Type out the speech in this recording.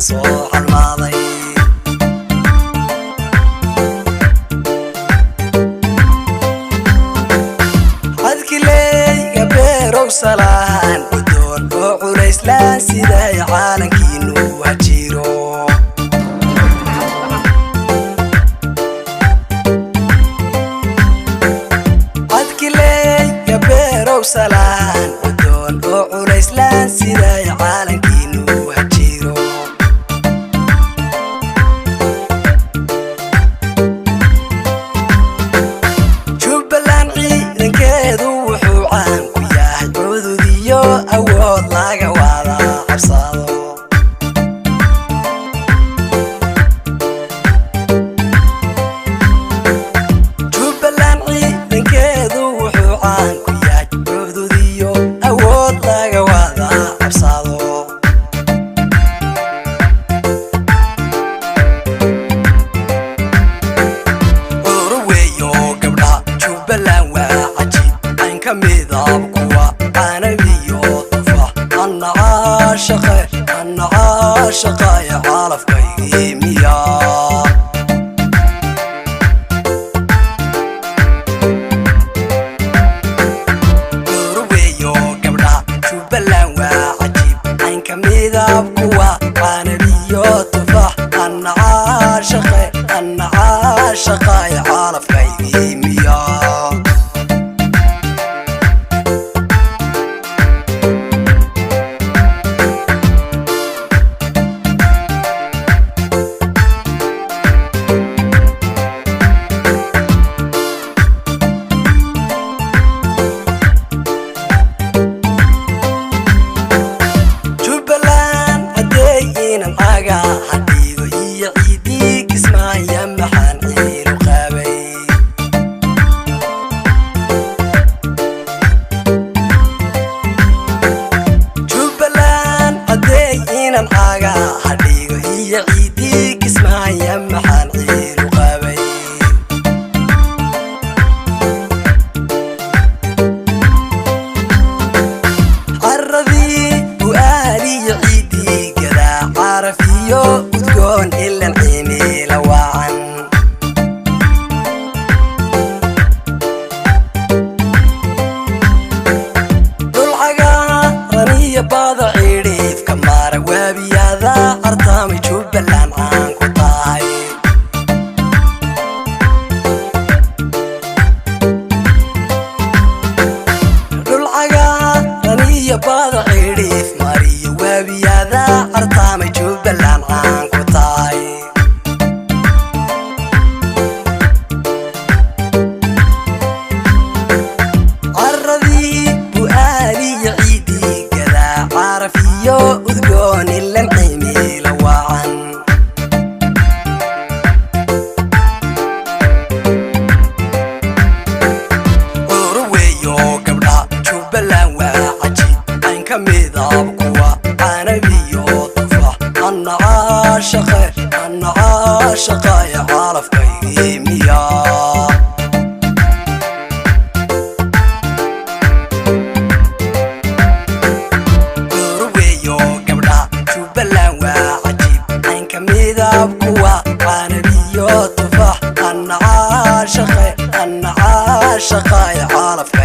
soo halmaaday adkileyga beerow salaan udoon oo culays laan siday caalankiinu hajiro adkileyga beerow salaan udoon oo culays laan siday caalankiinu hajiro Jubbaland ciidankeedu wuxuu caan ku yahay cudud iyo awood laga wada cabsado Jubbaland ciidankeedu wuxuu caan ku yahay cudud iyo awood laga wada cabsado Jubbaland waa cajiib aan ka midab kuwa canabiyo tufaax anna caashaqaya calafkaygii miyaa urweeyo gabdha Jubbaland waa cajiib aan ka midab kuwa canabiyo tufaax anna caashaqaya calafkaygii miyaa hadiido iyo ciidii kismaaya maxaan ciilu qaabay Jubbaland haday inan aga hadiido iyo ciidii kismaaya maxaan ciilu qaabay caradii bu'aaliyo ciidii gadaa carafiyo udgoon ilan cimila wacan dhulcagaaran iyo bada cidhiifka mara waabiyada artamay Jubbaland caan ku tahay dhulcagaaran iyo bada cidhiif mariyo waabiyada artamay Jubbaland caan ku tahay caradii bu'aaliyo ciidii gadaa carafiyo udgoon ilan cimila wacan urweeyo gabdha Jubbaland waa cajiib aan ka midab kuwa canabiyo tufaax anna caashaqaya calafkaygii miyaa urweeyo gabdha Jubbaland waa cajiib aan ka midab kuwa canabiyo tufaax anna caashaqaya calafka